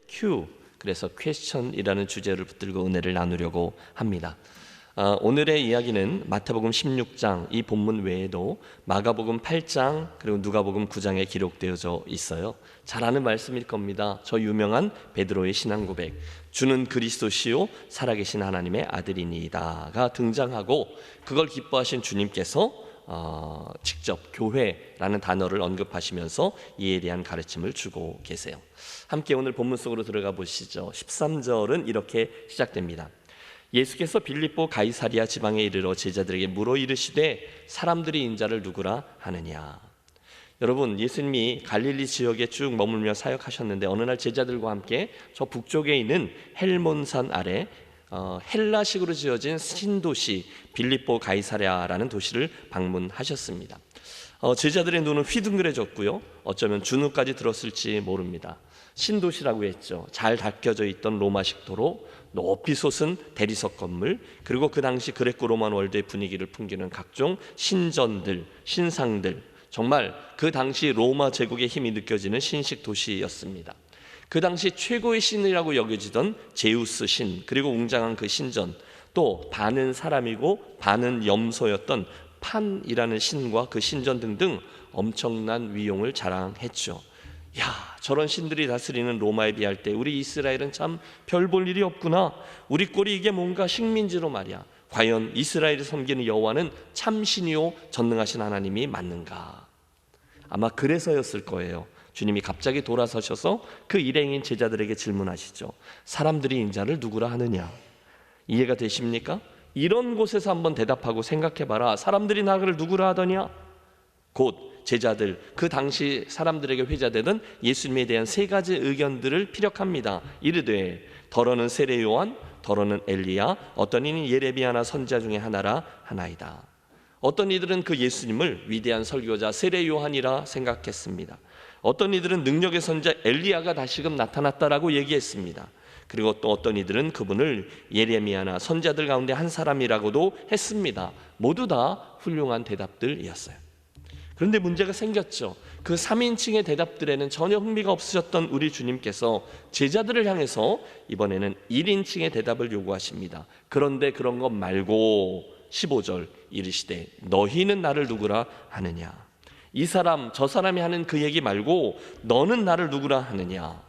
Q, 그래서 question이라는 주제를 붙들고 은혜를 나누려고 합니다. 오늘의 이야기는 마태복음 16장 이 본문 외에도 마가복음 8장 그리고 누가복음 9장에 기록되어져 있어요. 잘 아는 말씀일 겁니다. 저 유명한 베드로의 신앙 고백, 주는 그리스도시요 살아계신 하나님의 아들이니이다가 등장하고, 그걸 기뻐하신 주님께서 직접 교회라는 단어를 언급하시면서 이에 대한 가르침을 주고 계세요. 함께 오늘 본문 속으로 들어가 보시죠. 13절은 이렇게 시작됩니다. 예수께서 빌립보 가이사리아 지방에 이르러 제자들에게 물어 이르시되 사람들이 인자를 누구라 하느냐. 여러분, 예수님이 갈릴리 지역에 쭉 머물며 사역하셨는데 어느 날 제자들과 함께 저 북쪽에 있는 헬몬산 아래 헬라식으로 지어진 신도시 빌립보 가이사랴라는 도시를 방문하셨습니다. 제자들의 눈은 휘둥그레졌고요, 어쩌면 준우까지 들었을지 모릅니다. 신도시라고 했죠. 잘 닦여져 있던 로마식 도로, 높이 솟은 대리석 건물, 그리고 그 당시 그레코 로만 월드의 분위기를 풍기는 각종 신전들, 신상들, 정말 그 당시 로마 제국의 힘이 느껴지는 신식 도시였습니다. 그 당시 최고의 신이라고 여겨지던 제우스 신, 그리고 웅장한 그 신전, 또 반은 사람이고 반은 염소였던 판이라는 신과 그 신전 등등 엄청난 위용을 자랑했죠. 야, 저런 신들이 다스리는 로마에 비할 때 우리 이스라엘은 참 별 볼 일이 없구나. 우리 꼴이 이게 뭔가 식민지로 말이야. 과연 이스라엘을 섬기는 여호와는 참 신이요 전능하신 하나님이 맞는가? 아마 그래서였을 거예요. 주님이 갑자기 돌아서셔서 그 일행인 제자들에게 질문하시죠. 사람들이 인자를 누구라 하느냐? 이해가 되십니까? 이런 곳에서 한번 대답하고 생각해봐라. 사람들이 나를 누구라 하더냐? 곧 제자들, 그 당시 사람들에게 회자되던 예수님에 대한 세 가지 의견들을 피력합니다. 이르되 더러는 세례 요한, 더러는 엘리야, 어떤 이는 예레미야나 선지자 중에 하나라 하나이다. 어떤 이들은 그 예수님을 위대한 설교자 세례 요한이라 생각했습니다. 어떤 이들은 능력의 선지자 엘리야가 다시금 나타났다라고 얘기했습니다. 그리고 또 어떤 이들은 그분을 예레미야나 선지자들 가운데 한 사람이라고도 했습니다. 모두 다 훌륭한 대답들이었어요. 그런데 문제가 생겼죠. 그 3인칭의 대답들에는 전혀 흥미가 없으셨던 우리 주님께서 제자들을 향해서 이번에는 1인칭의 대답을 요구하십니다. 그런데 그런 것 말고 15절 이르시되 너희는 나를 누구라 하느냐. 이 사람 저 사람이 하는 그 얘기 말고 너는 나를 누구라 하느냐.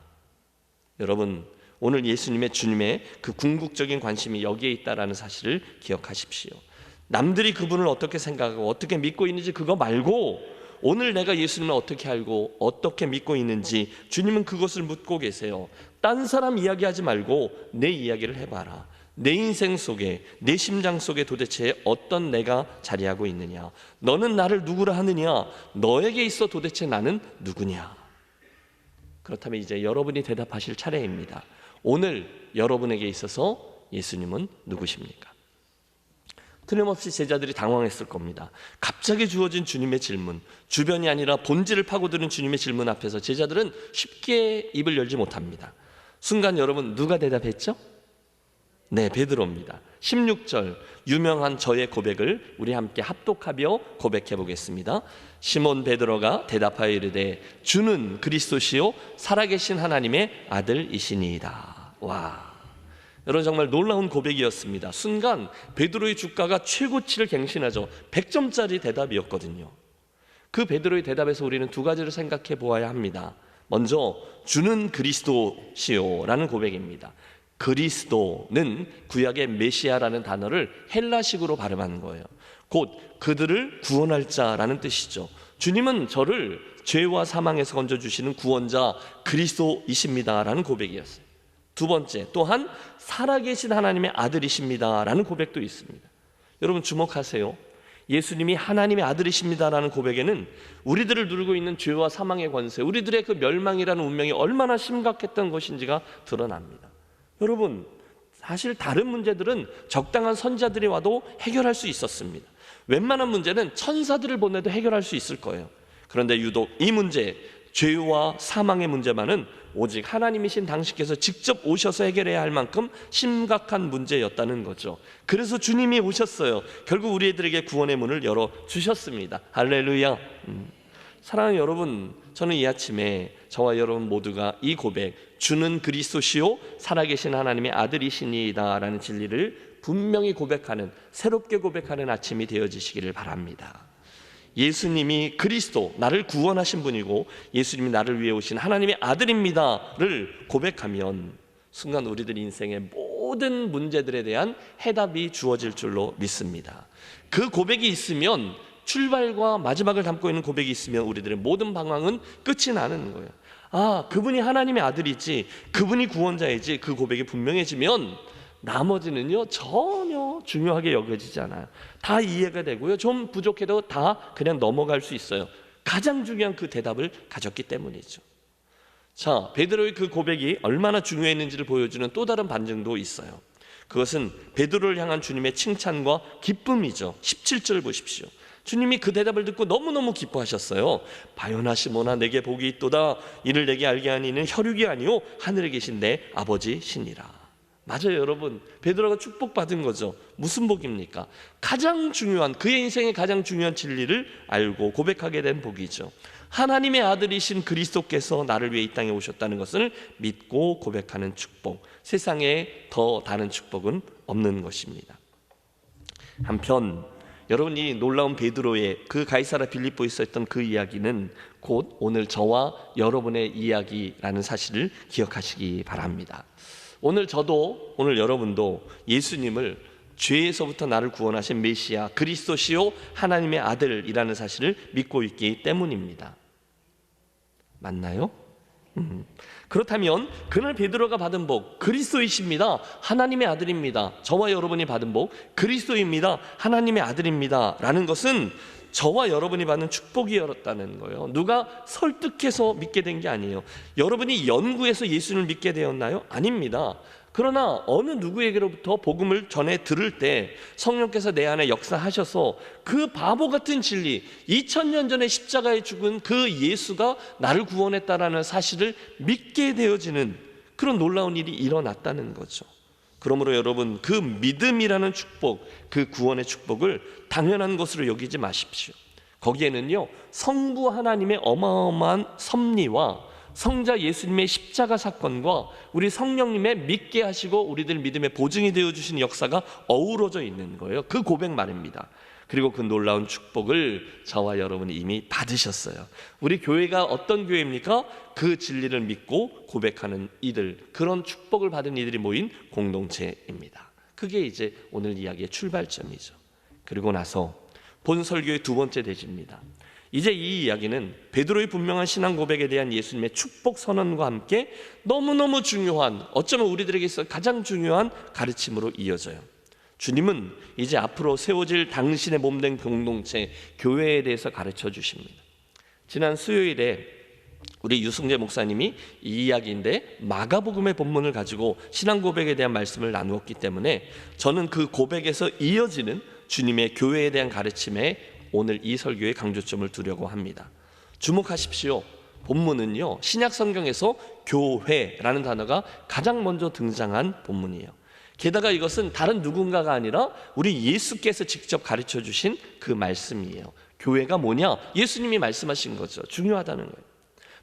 여러분, 오늘 예수님의 주님의 그 궁극적인 관심이 여기에 있다라는 사실을 기억하십시오. 남들이 그분을 어떻게 생각하고 어떻게 믿고 있는지 그거 말고 오늘 내가 예수님을 어떻게 알고 어떻게 믿고 있는지 주님은 그것을 묻고 계세요. 딴 사람 이야기하지 말고 내 이야기를 해봐라. 내 인생 속에, 내 심장 속에 도대체 어떤 내가 자리하고 있느냐. 너는 나를 누구라 하느냐. 너에게 있어 도대체 나는 누구냐. 그렇다면 이제 여러분이 대답하실 차례입니다. 오늘 여러분에게 있어서 예수님은 누구십니까? 틀림없이 제자들이 당황했을 겁니다. 갑자기 주어진 주님의 질문, 주변이 아니라 본질을 파고드는 주님의 질문 앞에서 제자들은 쉽게 입을 열지 못합니다. 순간 여러분 누가 대답했죠? 네, 베드로입니다. 16절 유명한 저의 고백을 우리 함께 합독하며 고백해 보겠습니다. 시몬 베드로가 대답하여 이르되 주는 그리스도시요 살아계신 하나님의 아들이시니이다. 와, 여러분 정말 놀라운 고백이었습니다. 순간 베드로의 주가가 최고치를 갱신하죠. 100점짜리 대답이었거든요. 그 베드로의 대답에서 우리는 두 가지를 생각해 보아야 합니다. 먼저 주는 그리스도시요 라는 고백입니다. 그리스도는 구약의 메시아라는 단어를 헬라식으로 발음하는 거예요. 곧 그들을 구원할 자라는 뜻이죠. 주님은 저를 죄와 사망에서 건져주시는 구원자 그리스도이십니다라는 고백이었어요. 두 번째, 또한 살아계신 하나님의 아들이십니다라는 고백도 있습니다. 여러분 주목하세요. 예수님이 하나님의 아들이십니다라는 고백에는 우리들을 누르고 있는 죄와 사망의 권세, 우리들의 그 멸망이라는 운명이 얼마나 심각했던 것인지가 드러납니다. 여러분, 사실 다른 문제들은 적당한 선지자들이 와도 해결할 수 있었습니다. 웬만한 문제는 천사들을 보내도 해결할 수 있을 거예요. 그런데 유독 이 문제, 죄와 사망의 문제만은 오직 하나님이신 당신께서 직접 오셔서 해결해야 할 만큼 심각한 문제였다는 거죠. 그래서 주님이 오셨어요. 결국 우리들에게 구원의 문을 열어주셨습니다. 할렐루야. 사랑하는 여러분, 저는 이 아침에 저와 여러분 모두가 이 고백, 주는 그리스도시요 살아계신 하나님의 아들이시니이다 라는 진리를 분명히 고백하는, 새롭게 고백하는 아침이 되어지시기를 바랍니다. 예수님이 그리스도, 나를 구원하신 분이고 예수님이 나를 위해 오신 하나님의 아들입니다를 고백하면 순간 우리들 인생의 모든 문제들에 대한 해답이 주어질 줄로 믿습니다. 그 고백이 있으면, 출발과 마지막을 담고 있는 고백이 있으면 우리들의 모든 방황은 끝이 나는 거예요. 아, 그분이 하나님의 아들이지, 그분이 구원자이지, 그 고백이 분명해지면 나머지는요 전혀 중요하게 여겨지지 않아요. 다 이해가 되고요, 좀 부족해도 다 그냥 넘어갈 수 있어요. 가장 중요한 그 대답을 가졌기 때문이죠. 자, 베드로의 그 고백이 얼마나 중요했는지를 보여주는 또 다른 반증도 있어요. 그것은 베드로를 향한 주님의 칭찬과 기쁨이죠. 17절 보십시오. 주님이 그 대답을 듣고 너무너무 기뻐하셨어요. 바요나 시몬아, 내게 복이 있도다. 이를 내게 알게 하니 이는 혈육이 아니요 하늘에 계신 내 아버지시니라. 맞아요, 여러분. 베드로가 축복받은 거죠. 무슨 복입니까? 가장 중요한, 그의 인생의 가장 중요한 진리를 알고 고백하게 된 복이죠. 하나님의 아들이신 그리스도께서 나를 위해 이 땅에 오셨다는 것을 믿고 고백하는 축복. 세상에 더 다른 축복은 없는 것입니다. 한편 여러분, 이 놀라운 베드로의 그 가이사라 빌립보에 있었던 그 이야기는 곧 오늘 저와 여러분의 이야기라는 사실을 기억하시기 바랍니다. 오늘 저도, 오늘 여러분도 예수님을 죄에서부터 나를 구원하신 메시아, 그리스도시요 하나님의 아들이라는 사실을 믿고 있기 때문입니다. 맞나요? 그렇다면 그날 베드로가 받은 복, 그리스도이십니다, 하나님의 아들입니다. 저와 여러분이 받은 복, 그리스도입니다, 하나님의 아들입니다 라는 것은 저와 여러분이 받는 축복이었다는 거예요. 누가 설득해서 믿게 된 게 아니에요. 여러분이 연구해서 예수님을 믿게 되었나요? 아닙니다. 그러나 어느 누구에게로부터 복음을 전해 들을 때 성령께서 내 안에 역사하셔서 그 바보 같은 진리, 2000년 전에 십자가에 죽은 그 예수가 나를 구원했다라는 사실을 믿게 되어지는 그런 놀라운 일이 일어났다는 거죠. 그러므로 여러분, 그 믿음이라는 축복, 그 구원의 축복을 당연한 것으로 여기지 마십시오. 거기에는요, 성부 하나님의 어마어마한 섭리와 성자 예수님의 십자가 사건과 우리 성령님의 믿게 하시고 우리들 믿음의 보증이 되어주신 역사가 어우러져 있는 거예요. 그 고백 말입니다. 그리고 그 놀라운 축복을 저와 여러분이 이미 받으셨어요. 우리 교회가 어떤 교회입니까? 그 진리를 믿고 고백하는 이들, 그런 축복을 받은 이들이 모인 공동체입니다. 그게 이제 오늘 이야기의 출발점이죠. 그리고 나서 본 설교의 두 번째 대지입니다. 이제 이 이야기는 베드로의 분명한 신앙 고백에 대한 예수님의 축복 선언과 함께 너무너무 중요한, 어쩌면 우리들에게 있어 가장 중요한 가르침으로 이어져요. 주님은 이제 앞으로 세워질 당신의 몸된 공동체, 교회에 대해서 가르쳐 주십니다. 지난 수요일에 우리 유승재 목사님이 이 이야기인데 마가복음의 본문을 가지고 신앙 고백에 대한 말씀을 나누었기 때문에 저는 그 고백에서 이어지는 주님의 교회에 대한 가르침에 오늘 이 설교의 강조점을 두려고 합니다. 주목하십시오. 본문은요, 신약 성경에서 교회라는 단어가 가장 먼저 등장한 본문이에요. 게다가 이것은 다른 누군가가 아니라 우리 예수께서 직접 가르쳐 주신 그 말씀이에요. 교회가 뭐냐? 예수님이 말씀하신 거죠. 중요하다는 거예요.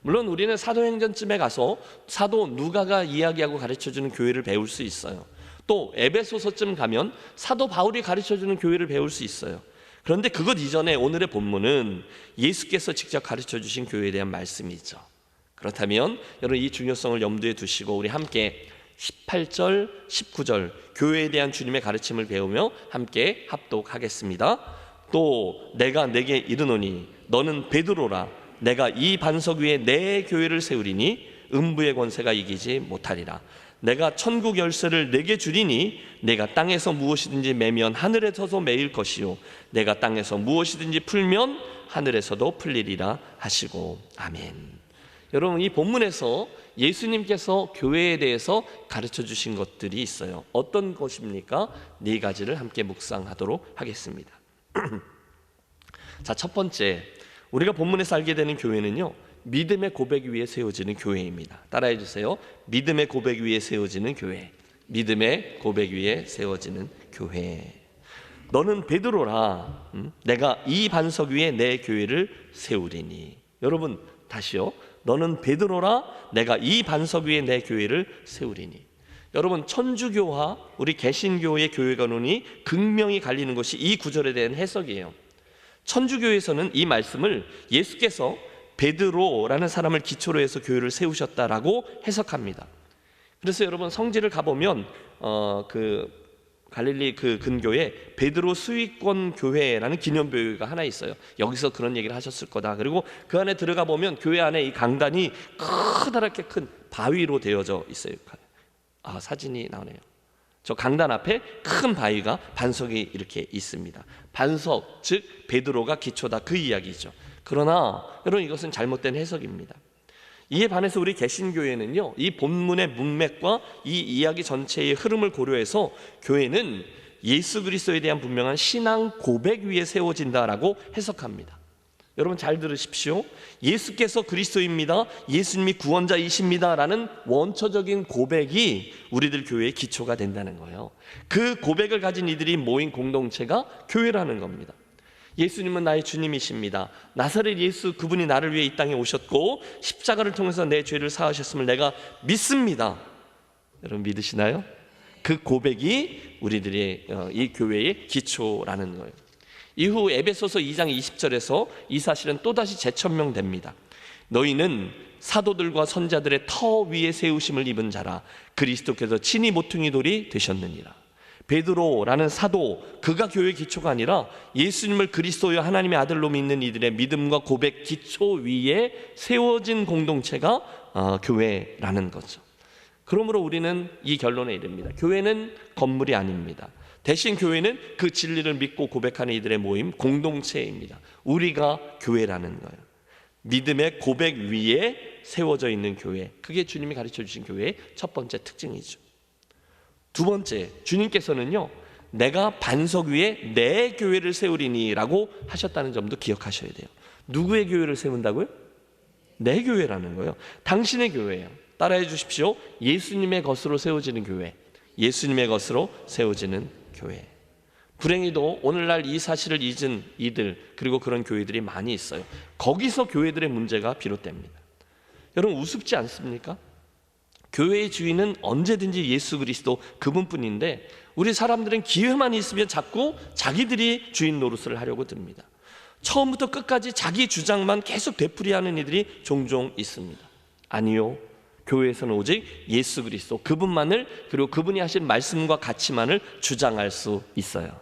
물론 우리는 사도행전쯤에 가서 사도 누가가 이야기하고 가르쳐주는 교회를 배울 수 있어요. 또 에베소서쯤 가면 사도 바울이 가르쳐주는 교회를 배울 수 있어요. 그런데 그것 이전에 오늘의 본문은 예수께서 직접 가르쳐주신 교회에 대한 말씀이죠. 그렇다면 여러분, 이 중요성을 염두에 두시고 우리 함께 18절, 19절 교회에 대한 주님의 가르침을 배우며 함께 합독하겠습니다. 또 내가 내게 이르노니 너는 베드로라. 내가 이 반석 위에 내 교회를 세우리니 음부의 권세가 이기지 못하리라. 내가 천국 열쇠를 내게 주리니 내가 땅에서 무엇이든지 매면 하늘에서도 매일 것이요 내가 땅에서 무엇이든지 풀면 하늘에서도 풀리리라 하시고. 아멘. 여러분, 이 본문에서 예수님께서 교회에 대해서 가르쳐 주신 것들이 있어요. 어떤 것입니까? 네 가지를 함께 묵상하도록 하겠습니다. 자, 첫 번째, 우리가 본문에서 알게 되는 교회는요, 믿음의 고백 위에 세워지는 교회입니다. 따라해 주세요. 믿음의 고백 위에 세워지는 교회. 믿음의 고백 위에 세워지는 교회. 너는 베드로라. 내가 이 반석 위에 내 교회를 세우리니. 여러분 다시요. 너는 베드로라, 내가 이 반석 위에 내 교회를 세우리니. 여러분 천주교와 우리 개신교의 교회 관원이 극명히 갈리는 것이 이 구절에 대한 해석이에요. 천주교에서는 이 말씀을 예수께서 베드로라는 사람을 기초로 해서 교회를 세우셨다라고 해석합니다. 그래서 여러분 성지를 가보면 갈릴리 그 근교에 베드로 수익권 교회라는 기념교회가 하나 있어요. 여기서 그런 얘기를 하셨을 거다. 그리고 그 안에 들어가 보면 교회 안에 이 강단이 커다랗게 큰 바위로 되어져 있어요. 사진이 나오네요. 저 강단 앞에 큰 바위가 반석이 이렇게 있습니다. 반석, 즉 베드로가 기초다, 그 이야기죠. 그러나 여러분 이것은 잘못된 해석입니다. 이에 반해서 우리 개신교회는요, 이 본문의 문맥과 이 이야기 전체의 흐름을 고려해서 교회는 예수 그리스도에 대한 분명한 신앙 고백 위에 세워진다라고 해석합니다. 여러분 잘 들으십시오. 예수께서 그리스도입니다, 예수님이 구원자이십니다라는 원초적인 고백이 우리들 교회의 기초가 된다는 거예요. 그 고백을 가진 이들이 모인 공동체가 교회라는 겁니다. 예수님은 나의 주님이십니다. 나사렛 예수 그분이 나를 위해 이 땅에 오셨고 십자가를 통해서 내 죄를 사하셨음을 내가 믿습니다. 여러분 믿으시나요? 그 고백이 우리들의 이 교회의 기초라는 거예요. 이후 에베소서 2장 20절에서 이 사실은 또다시 재천명됩니다. 너희는 사도들과 선자들의 터 위에 세우심을 입은 자라, 그리스도께서 친히 모퉁이 돌이 되셨느니라. 베드로라는 사도, 그가 교회의 기초가 아니라 예수님을 그리스도여 하나님의 아들로 믿는 이들의 믿음과 고백 기초 위에 세워진 공동체가 교회라는 거죠. 그러므로 우리는 이 결론에 이릅니다. 교회는 건물이 아닙니다. 대신 교회는 그 진리를 믿고 고백하는 이들의 모임, 공동체입니다. 우리가 교회라는 거예요. 믿음의 고백 위에 세워져 있는 교회, 그게 주님이 가르쳐 주신 교회의 첫 번째 특징이죠. 두 번째, 주님께서는요, 내가 반석 위에 내 교회를 세우리니 라고 하셨다는 점도 기억하셔야 돼요. 누구의 교회를 세운다고요? 내 교회라는 거예요. 당신의 교회예요. 따라해 주십시오. 예수님의 것으로 세워지는 교회, 예수님의 것으로 세워지는 교회. 불행히도 오늘날 이 사실을 잊은 이들, 그리고 그런 교회들이 많이 있어요. 거기서 교회들의 문제가 비롯됩니다. 여러분 우습지 않습니까? 교회의 주인은 언제든지 예수 그리스도 그분뿐인데 우리 사람들은 기회만 있으면 자꾸 자기들이 주인 노릇을 하려고 듭니다. 처음부터 끝까지 자기 주장만 계속 되풀이하는 이들이 종종 있습니다. 아니요, 교회에서는 오직 예수 그리스도 그분만을, 그리고 그분이 하신 말씀과 가치만을 주장할 수 있어요.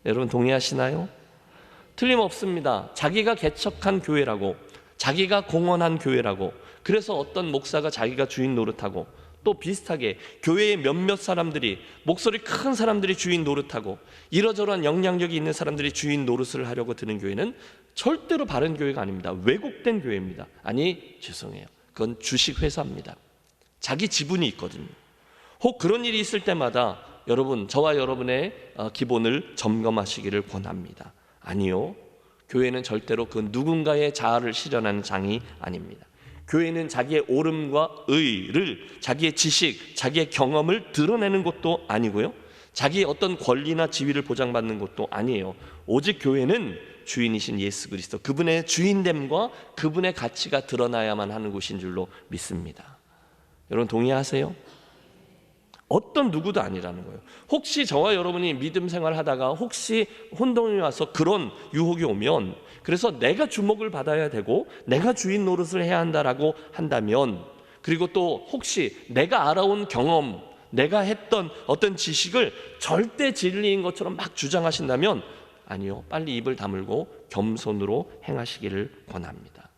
여러분 동의하시나요? 틀림없습니다. 자기가 개척한 교회라고, 자기가 공헌한 교회라고, 그래서 어떤 목사가 자기가 주인 노릇하고, 또 비슷하게 교회의 몇몇 사람들이, 목소리 큰 사람들이 주인 노릇하고, 이러저러한 영향력이 있는 사람들이 주인 노릇을 하려고 드는 교회는 절대로 바른 교회가 아닙니다. 왜곡된 교회입니다. 아니, 죄송해요, 그건 주식회사입니다. 자기 지분이 있거든요. 혹 그런 일이 있을 때마다 여러분, 저와 여러분의 기본을 점검하시기를 권합니다. 아니요, 교회는 절대로 그 누군가의 자아를 실현하는 장이 아닙니다. 교회는 자기의 옳음과 의를, 자기의 지식, 자기의 경험을 드러내는 것도 아니고요, 자기의 어떤 권리나 지위를 보장받는 것도 아니에요. 오직 교회는 주인이신 예수 그리스도, 그분의 주인됨과 그분의 가치가 드러나야만 하는 곳인 줄로 믿습니다. 여러분 동의하세요? 어떤 누구도 아니라는 거예요. 혹시 저와 여러분이 믿음 생활하다가 혹시 혼동이 와서 그런 유혹이 오면, 그래서 내가 주목을 받아야 되고 내가 주인 노릇을 해야 한다라고 한다면, 그리고 또 혹시 내가 알아온 경험, 내가 했던 어떤 지식을 절대 진리인 것처럼 막 주장하신다면, 아니요, 빨리 입을 다물고 겸손으로 행하시기를 권합니다.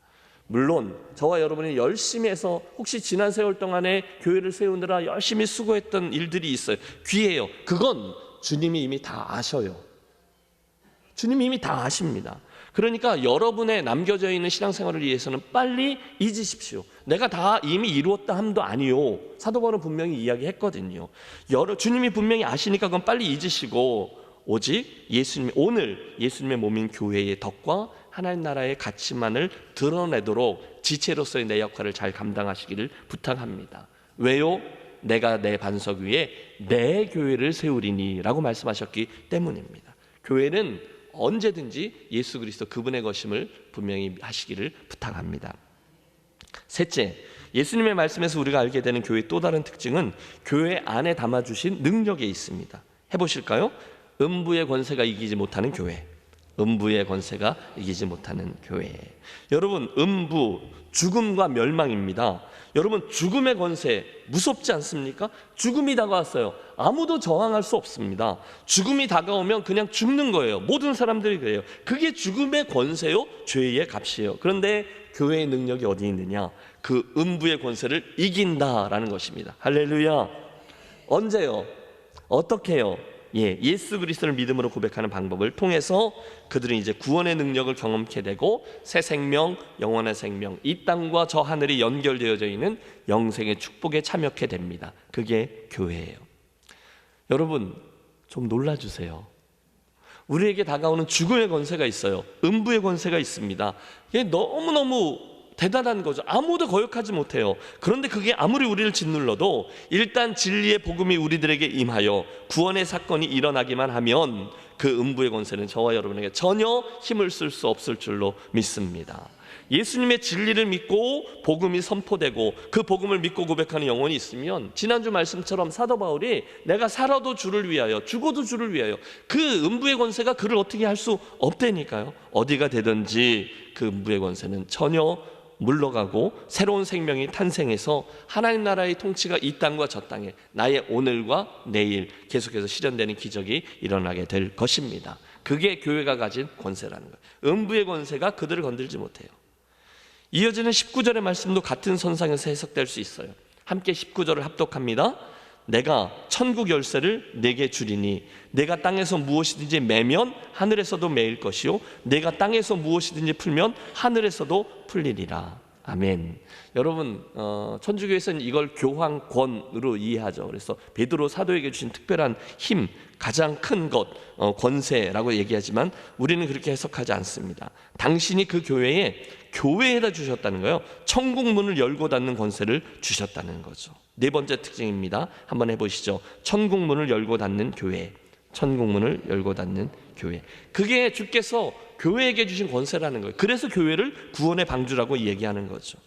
물론 저와 여러분이 열심히 해서 혹시 지난 세월 동안에 교회를 세우느라 열심히 수고했던 일들이 있어요. 귀해요. 그건 주님이 이미 다 아셔요. 주님이 이미 다 아십니다. 그러니까 여러분의 남겨져 있는 신앙생활을 위해서는 빨리 잊으십시오. 내가 다 이미 이루었다 함도 아니요, 사도 바울은 분명히 이야기했거든요. 주님이 분명히 아시니까 그건 빨리 잊으시고 오직 예수님, 오늘 예수님의 몸인 교회의 덕과 하나님 나라의 가치만을 드러내도록 지체로서의 내 역할을 잘 감당하시기를 부탁합니다. 왜요? 내가 내 반석 위에 내 교회를 세우리니 라고 말씀하셨기 때문입니다. 교회는 언제든지 예수 그리스도 그분의 것임을 분명히 하시기를 부탁합니다. 셋째, 예수님의 말씀에서 우리가 알게 되는 교회의 또 다른 특징은 교회 안에 담아주신 능력에 있습니다. 해보실까요? 음부의 권세가 이기지 못하는 교회. 음부의 권세가 이기지 못하는 교회. 여러분, 음부, 죽음과 멸망입니다. 여러분, 죽음의 권세 무섭지 않습니까? 죽음이 다가왔어요. 아무도 저항할 수 없습니다. 죽음이 다가오면 그냥 죽는 거예요. 모든 사람들이 그래요. 그게 죽음의 권세요, 죄의 값이에요. 그런데 교회의 능력이 어디 있느냐? 그 음부의 권세를 이긴다라는 것입니다. 할렐루야. 언제요? 어떻게 해요? 예수 그리스도를 믿음으로 고백하는 방법을 통해서 그들은 이제 구원의 능력을 경험케 되고 새 생명, 영원한 생명, 이 땅과 저 하늘이 연결되어져 있는 영생의 축복에 참여하게 됩니다. 그게 교회예요. 여러분, 좀 놀라주세요. 우리에게 다가오는 죽음의 권세가 있어요. 음부의 권세가 있습니다. 이게 너무너무 대단한 거죠. 아무도 거역하지 못해요. 그런데 그게 아무리 우리를 짓눌러도 일단 진리의 복음이 우리들에게 임하여 구원의 사건이 일어나기만 하면 그 음부의 권세는 저와 여러분에게 전혀 힘을 쓸 수 없을 줄로 믿습니다. 예수님의 진리를 믿고 복음이 선포되고 그 복음을 믿고 고백하는 영혼이 있으면, 지난주 말씀처럼 사도 바울이 내가 살아도 주를 위하여 죽어도 주를 위하여, 그 음부의 권세가 그를 어떻게 할 수 없다니까요. 어디가 되든지 그 음부의 권세는 전혀 물러가고 새로운 생명이 탄생해서 하나님 나라의 통치가 이 땅과 저 땅에 나의 오늘과 내일 계속해서 실현되는 기적이 일어나게 될 것입니다. 그게 교회가 가진 권세라는 거예요. 음부의 권세가 그들을 건들지 못해요. 이어지는 19절의 말씀도 같은 선상에서 해석될 수 있어요. 함께 19절을 합독합니다. 내가 천국 열쇠를 내게 주리니 내가 땅에서 무엇이든지 매면 하늘에서도 매일 것이요 내가 땅에서 무엇이든지 풀면 하늘에서도 풀리리라. 아멘. 여러분, 천주교에서는 이걸 교황권으로 이해하죠. 그래서 베드로 사도에게 주신 특별한 힘, 가장 큰 것, 권세라고 얘기하지만 우리는 그렇게 해석하지 않습니다. 당신이 그 교회에다 주셨다는 거예요. 천국 문을 열고 닫는 권세를 주셨다는 거죠. 네 번째 특징입니다. 한번 해보시죠. 천국 문을 열고 닫는 교회. 천국 문을 열고 닫는 교회. 그게 주께서 교회에게 주신 권세라는 거예요. 그래서 교회를 구원의 방주라고 얘기하는 거죠.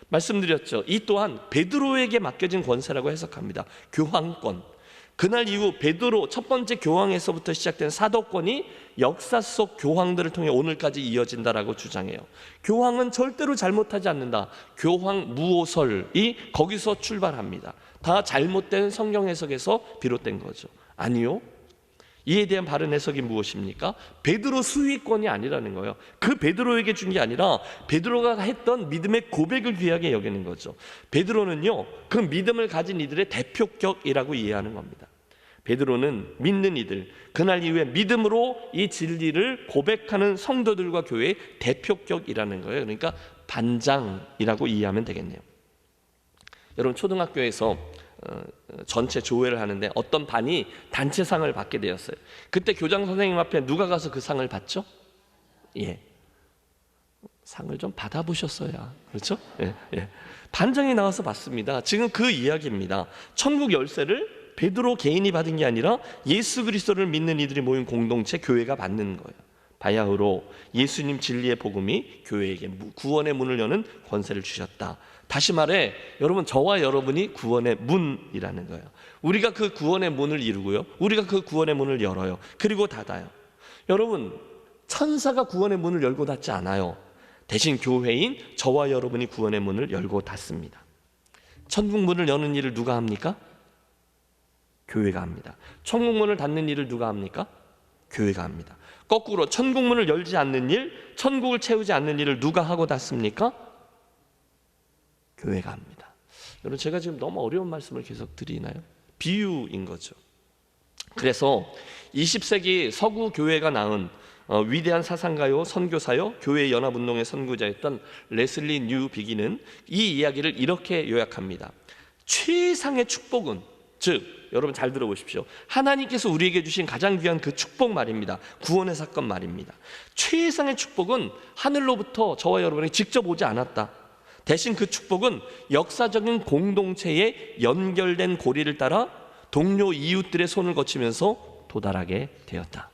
말씀드렸죠. 이 또한 베드로에게 맡겨진 권세라고 해석합니다. 교황권. 그날 이후 베드로 첫 번째 교황에서부터 시작된 사도권이 역사 속 교황들을 통해 오늘까지 이어진다라고 주장해요. 교황은 절대로 잘못하지 않는다. 교황 무오설이 거기서 출발합니다. 다 잘못된 성경 해석에서 비롯된 거죠. 아니요. 이에 대한 바른 해석이 무엇입니까? 베드로 수위권이 아니라는 거예요. 그 베드로에게 준 게 아니라 베드로가 했던 믿음의 고백을 귀하게 여기는 거죠. 베드로는요, 그 믿음을 가진 이들의 대표격이라고 이해하는 겁니다. 베드로는 믿는 이들, 그날 이후에 믿음으로 이 진리를 고백하는 성도들과 교회의 대표격이라는 거예요. 그러니까 반장이라고 이해하면 되겠네요. 여러분, 초등학교에서 전체 조회를 하는데 어떤 반이 단체상을 받게 되었어요. 그때 교장 선생님 앞에 누가 가서 그 상을 받죠? 상을 좀 받아보셨어야, 그렇죠? 반장이 나와서 받습니다. 지금 그 이야기입니다. 천국 열쇠를 베드로 개인이 받은 게 아니라 예수 그리스도를 믿는 이들이 모인 공동체, 교회가 받는 거예요. 바야흐로 예수님 진리의 복음이 교회에게 구원의 문을 여는 권세를 주셨다. 다시 말해, 여러분, 저와 여러분이 구원의 문이라는 거예요. 우리가 그 구원의 문을 이루고요, 우리가 그 구원의 문을 열어요. 그리고 닫아요. 여러분, 천사가 구원의 문을 열고 닫지 않아요. 대신 교회인 저와 여러분이 구원의 문을 열고 닫습니다. 천국 문을 여는 일을 누가 합니까? 교회가 합니다. 천국 문을 닫는 일을 누가 합니까? 교회가 합니다. 거꾸로 천국 문을 열지 않는 일, 천국을 채우지 않는 일을 누가 하고 닫습니까? 교회가 합니다. 여러분, 제가 지금 너무 어려운 말씀을 계속 드리나요? 비유인 거죠. 그래서 20세기 서구 교회가 낳은 위대한 사상가요, 선교사요, 교회 연합운동의 선구자였던 레슬리 뉴비기는 이 이야기를 이렇게 요약합니다. 최상의 축복은, 즉 여러분 잘 들어보십시오. 하나님께서 우리에게 주신 가장 귀한 그 축복 말입니다. 구원의 사건 말입니다. 최상의 축복은 하늘로부터 저와 여러분에게 직접 오지 않았다. 대신 그 축복은 역사적인 공동체에 연결된 고리를 따라 동료 이웃들의 손을 거치면서 도달하게 되었다.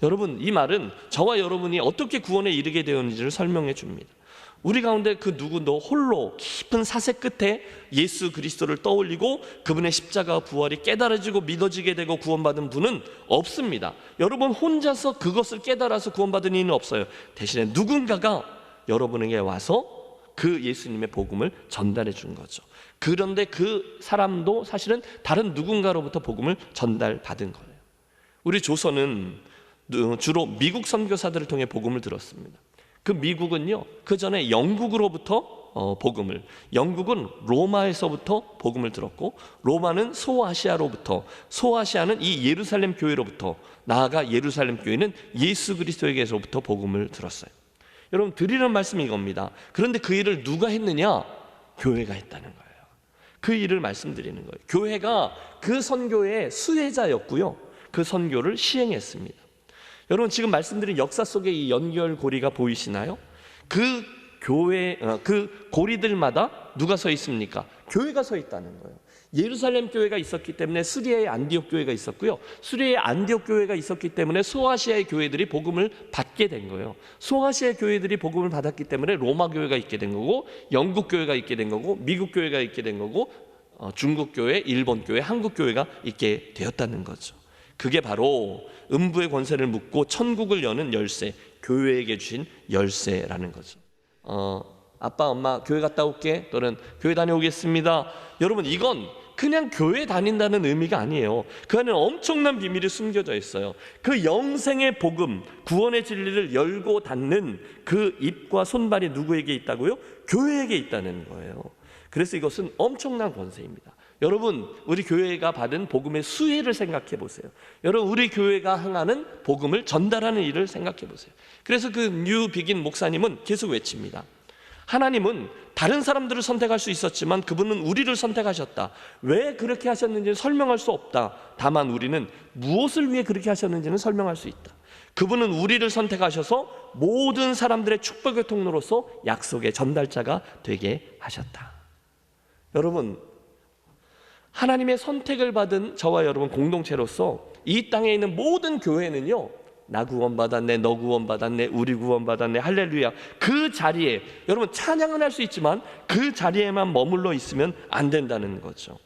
여러분, 이 말은 저와 여러분이 어떻게 구원에 이르게 되었는지를 설명해 줍니다. 우리 가운데 그 누구도 홀로 깊은 사색 끝에 예수 그리스도를 떠올리고 그분의 십자가 부활이 깨달아지고 믿어지게 되고 구원받은 분은 없습니다. 여러분 혼자서 그것을 깨달아서 구원받은 이는 없어요. 대신에 누군가가 여러분에게 와서 그 예수님의 복음을 전달해 준 거죠. 그런데 그 사람도 사실은 다른 누군가로부터 복음을 전달받은 거예요. 우리 조선은 주로 미국 선교사들을 통해 복음을 들었습니다. 그 미국은요, 그 전에 영국으로부터 복음을, 영국은 로마에서부터 복음을 들었고, 로마는 소아시아로부터, 소아시아는 이 예루살렘 교회로부터, 나아가 예루살렘 교회는 예수 그리스도에게서부터 복음을 들었어요. 여러분, 드리는 말씀이 이겁니다. 그런데 그 일을 누가 했느냐? 교회가 했다는 거예요. 그 일을 말씀드리는 거예요. 교회가 그 선교의 수혜자였고요, 그 선교를 시행했습니다. 여러분, 지금 말씀드린 역사 속에 이 연결고리가 보이시나요? 그 교회, 그 고리들마다 누가 서 있습니까? 교회가 서 있다는 거예요. 예루살렘 교회가 있었기 때문에 수리아의 안디옥 교회가 있었고요, 수리아의 안디옥 교회가 있었기 때문에 소아시아의 교회들이 복음을 받게 된 거예요. 소아시아의 교회들이 복음을 받았기 때문에 로마 교회가 있게 된 거고, 영국 교회가 있게 된 거고, 미국 교회가 있게 된 거고, 중국 교회, 일본 교회, 한국 교회가 있게 되었다는 거죠. 그게 바로 음부의 권세를 묶고 천국을 여는 열쇠, 교회에게 주신 열쇠라는 거죠. 아빠 엄마 교회 갔다 올게, 또는 교회 다녀오겠습니다. 여러분, 이건 그냥 교회 다닌다는 의미가 아니에요. 그 안에 엄청난 비밀이 숨겨져 있어요. 그 영생의 복음, 구원의 진리를 열고 닫는 그 입과 손발이 누구에게 있다고요? 교회에게 있다는 거예요. 그래서 이것은 엄청난 권세입니다. 여러분, 우리 교회가 받은 복음의 수혜를 생각해 보세요. 여러분, 우리 교회가 행하는 복음을 전달하는 일을 생각해 보세요. 그래서 그 뉴비긴 목사님은 계속 외칩니다. 하나님은 다른 사람들을 선택할 수 있었지만 그분은 우리를 선택하셨다. 왜 그렇게 하셨는지는 설명할 수 없다. 다만 우리는 무엇을 위해 그렇게 하셨는지는 설명할 수 있다. 그분은 우리를 선택하셔서 모든 사람들의 축복의 통로로서 약속의 전달자가 되게 하셨다. 여러분, 하나님의 선택을 받은 저와 여러분 공동체로서 이 땅에 있는 모든 교회는요, 나 구원받았네, 너 구원받았네, 우리 구원받았네, 할렐루야, 그 자리에 여러분 찬양은 할 수 있지만 그 자리에만 머물러 있으면 안 된다는 거죠.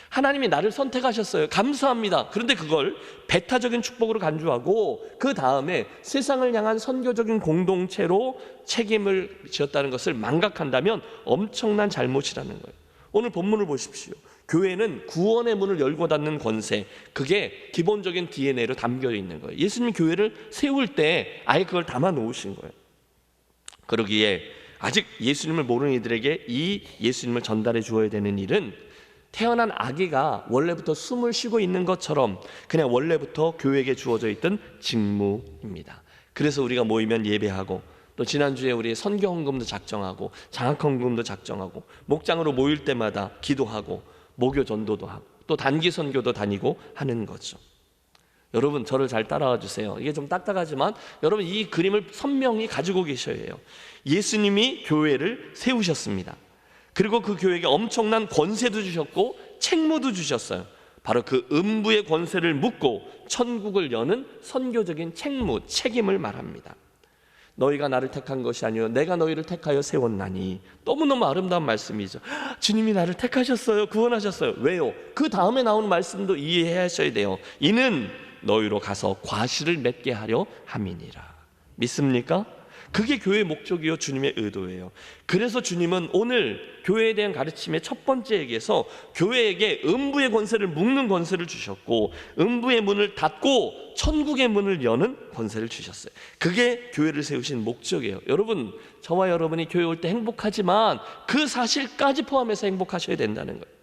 하나님이 나를 선택하셨어요. 감사합니다. 그런데 그걸 배타적인 축복으로 간주하고 그 다음에 세상을 향한 선교적인 공동체로 책임을 지었다는 것을 망각한다면 엄청난 잘못이라는 거예요. 오늘 본문을 보십시오. 교회는 구원의 문을 열고 닫는 권세, 그게 기본적인 DNA로 담겨 있는 거예요. 예수님이 교회를 세울 때 아예 그걸 담아 놓으신 거예요. 그러기에 아직 예수님을 모르는 이들에게 이 예수님을 전달해 주어야 되는 일은 태어난 아기가 원래부터 숨을 쉬고 있는 것처럼 그냥 원래부터 교회에게 주어져 있던 직무입니다. 그래서 우리가 모이면 예배하고, 또 지난주에 우리 선교 헌금도 작정하고 장학 헌금도 작정하고 목장으로 모일 때마다 기도하고 목요 전도도 하고 또 단기 선교도 다니고 하는 거죠. 여러분, 저를 잘 따라와 주세요. 이게 좀 딱딱하지만 여러분, 이 그림을 선명히 가지고 계셔야 해요. 예수님이 교회를 세우셨습니다. 그리고 그 교회에게 엄청난 권세도 주셨고 책무도 주셨어요. 바로 그 음부의 권세를 묶고 천국을 여는 선교적인 책무, 책임을 말합니다. 너희가 나를 택한 것이 아니요 내가 너희를 택하여 세웠나니. 너무너무 아름다운 말씀이죠. 주님이 나를 택하셨어요. 구원하셨어요. 왜요? 그 다음에 나오는 말씀도 이해하셔야 돼요. 이는 너희로 가서 과실을 맺게 하려 함이니라. 믿습니까? 그게 교회의 목적이요 주님의 의도예요. 그래서 주님은 오늘 교회에 대한 가르침의 첫 번째에게서 교회에게 음부의 권세를 묶는 권세를 주셨고 음부의 문을 닫고 천국의 문을 여는 권세를 주셨어요. 그게 교회를 세우신 목적이에요. 여러분, 저와 여러분이 교회 올 때 행복하지만 그 사실까지 포함해서 행복하셔야 된다는 거예요.